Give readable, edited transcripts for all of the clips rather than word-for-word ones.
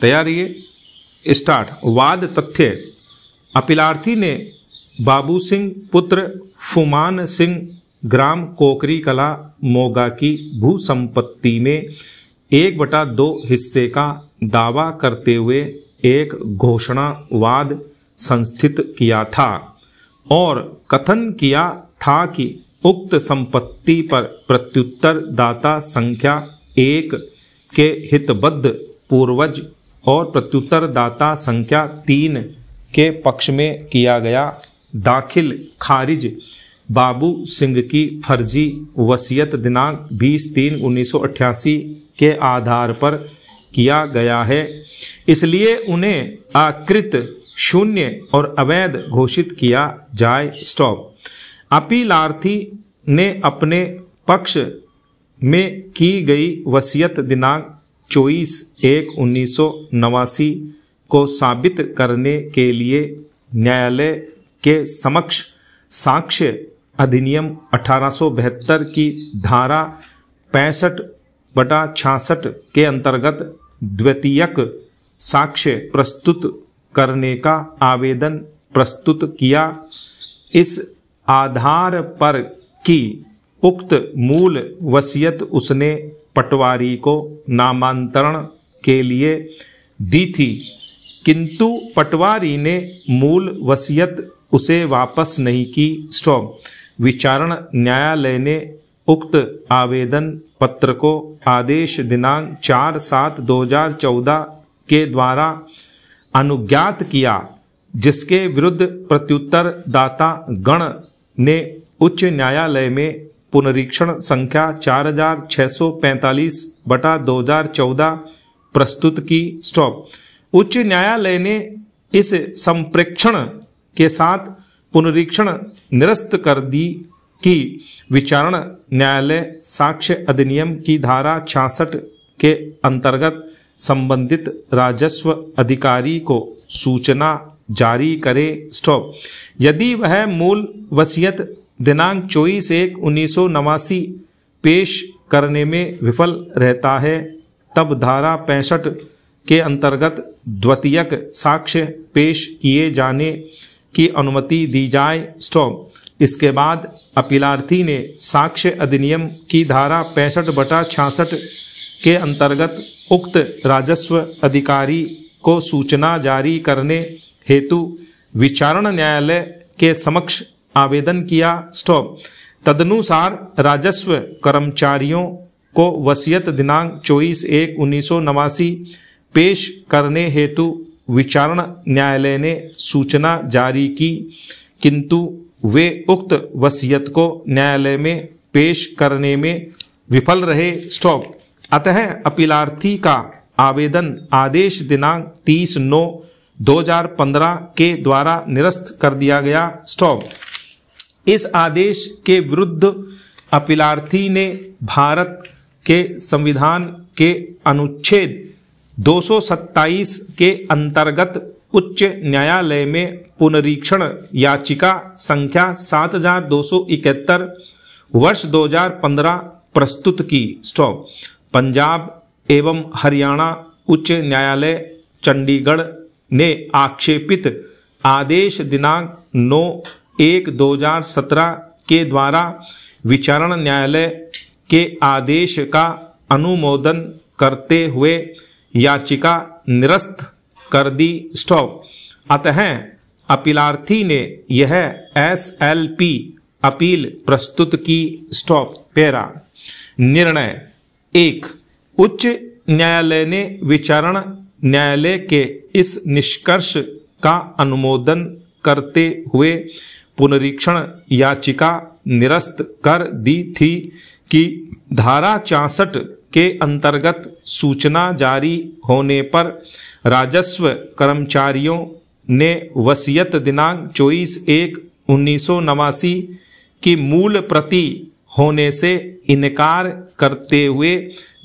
तैयार रहिए। स्टार्ट। वाद तथ्य। अपीलार्थी ने बाबू सिंह पुत्र फुमान सिंह ग्राम कोकरी कला मोगा की भू संपत्ति में 1/2 हिस्से का दावा करते हुए एक घोषणावाद संस्थित किया था और कथन किया था कि उक्त संपत्ति पर प्रत्युत्तर दाता संख्या 1 के हितबद्ध पूर्वज और प्रत्युत्तर दाता संख्या 3 के पक्ष में किया गया दाखिल खारिज बाबू सिंह की फर्जी वसीयत दिनांक 20/3/1988 के आधार पर किया गया है, इसलिए उन्हें अकृत, शून्य और अवैध घोषित किया जाए। स्टॉप। अपीलार्थी ने अपने पक्ष में की गई वसीयत दिनांक 24/1/1989 को साबित करने के लिए न्यायालय के समक्ष साक्ष्य अधिनियम 1872 की धारा 65/66 के अंतर्गत द्वितीयक साक्ष्य प्रस्तुत करने का आवेदन प्रस्तुत किया। इस आधार पर कि उक्त मूल वसीयत उसने पटवारी को नामांतरण के लिए दी थी, किंतु पटवारी ने मूल वसीयत उसे वापस नहीं की। स्टॉप। विचारण न्यायालय ने उक्त आवेदन पत्र को आदेश दिनांक 4/7/2014 के द्वारा अनुज्ञात किया, जिसके विरुद्ध प्रत्युत्तर दाता गण ने उच्च न्यायालय में पुनरीक्षण संख्या 4645/2014 प्रस्तुत की। स्टॉप। उच्च न्यायालय ने इस संप्रेक्षण के साथ पुनरीक्षण निरस्त कर दी कि विचारण न्यायालय साक्ष्य अधिनियम की धारा 66 के अंतर्गत संबंधित राजस्व अधिकारी को सूचना जारी करे। स्टॉप। यदि वह मूल वसीयत दिनांक 24/1/1989 पेश करने में विफल रहता है, तब धारा 65 के अंतर्गत द्वितीयक साक्ष्य पेश किए जाने की अनुमति दी जाए। स्टॉप। इसके बाद अपीलार्थी ने साक्ष्य अधिनियम की धारा 65/66 के अंतर्गत उक्त राजस्व अधिकारी को सूचना जारी करने हेतु विचारण न्यायालय के समक्ष आवेदन किया। स्टॉप। तदनुसार राजस्व कर्मचारियों को वसीयत दिनांक 24/1/1989 पेश करने हेतु विचारण न्यायालय ने सूचना जारी की, किंतु वे उक्त वसीयत को न्यायालय में पेश करने में विफल रहे। स्टॉप। अतः अपीलार्थी का आवेदन आदेश दिनांक 30/9/2015 के द्वारा निरस्त कर दिया गया। स्टॉप। इस आदेश के विरुद्ध अपीलार्थी ने भारत के संविधान के अनुच्छेद 227 के अंतर्गत उच्च न्यायालय में पुनरीक्षण याचिका संख्या 7271 वर्ष 2015 प्रस्तुत की। स्टॉप। पंजाब एवं हरियाणा उच्च न्यायालय चंडीगढ़ ने आक्षेपित आदेश दिनांक 9/1/2017 के द्वारा विचारण न्यायालय के आदेश का अनुमोदन करते हुए याचिका निरस्त कर दी। स्टॉप। अतः अपीलार्थी ने यह SLP अपील प्रस्तुत की। स्टॉप। पैरा। निर्णय। 1. उच्च न्यायालय ने विचारण न्यायालय के इस निष्कर्ष का अनुमोदन करते हुए पुनरीक्षण याचिका निरस्त कर दी थी कि धारा 66 के अंतर्गत सूचना जारी होने पर राजस्व कर्मचारियों ने वसीयत दिनांक 24/1/1989 की मूल प्रति होने से इनकार करते हुए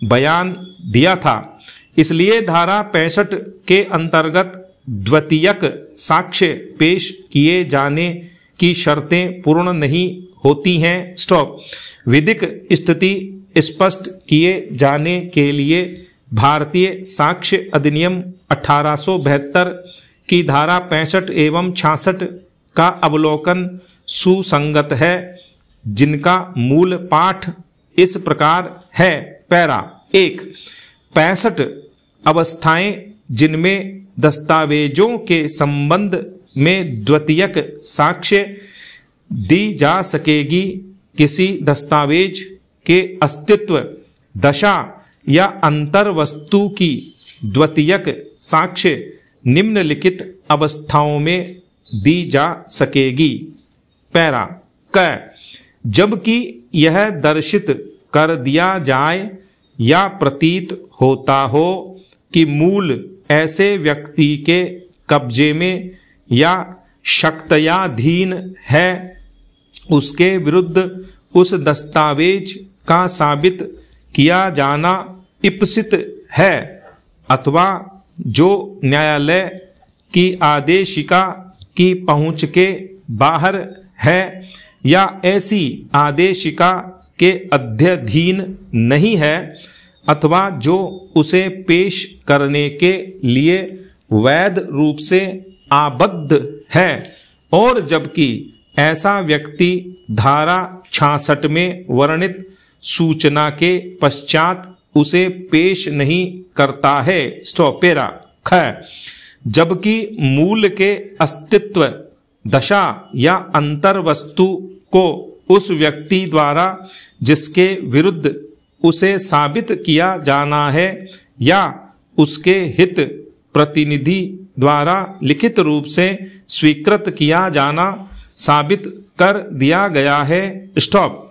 बयान दिया था, इसलिए धारा 65 के अंतर्गत द्वितीयक साक्ष्य पेश किए जाने की शर्तें पूर्ण नहीं होती हैं। स्टॉप। विधिक स्थिति स्पष्ट किए जाने के लिए भारतीय साक्ष्य अधिनियम 1872 की धारा 65 एवं 66 का अवलोकन सुसंगत है, जिनका मूल पाठ इस प्रकार है। पैरा 1। 65 अवस्थाएं जिनमें दस्तावेजों के संबंध में द्वितीयक साक्ष्य दी जा सकेगी, किसी दस्तावेज के अस्तित्व, दशा या अंतर वस्तु की द्वितीयक साक्ष्य निम्नलिखित अवस्थाओं में दी जा सकेगी। पैरा क। जबकि यह दर्शित कर दिया जाए या प्रतीत होता हो कि मूल ऐसे व्यक्ति के कब्जे में या शक्तयाधीन है, उसके विरुद्ध उस दस्तावेज का साबित किया जाना इप्सित है, अथवा जो न्यायालय की आदेशिका की पहुंच के बाहर है या ऐसी आदेशिका के अध्यधीन नहीं है, अथवा जो उसे पेश करने के लिए वैध रूप से आबद्ध है, और जबकि ऐसा व्यक्ति धारा 66 में वर्णित सूचना के पश्चात उसे पेश नहीं करता है। स्टॉप। पैरा ख। जबकि मूल के अस्तित्व, दशा या अंतर वस्तु को उस व्यक्ति द्वारा जिसके विरुद्ध उसे साबित किया जाना है या उसके हित प्रतिनिधि द्वारा लिखित रूप से स्वीकृत किया जाना साबित कर दिया गया है। स्टॉप।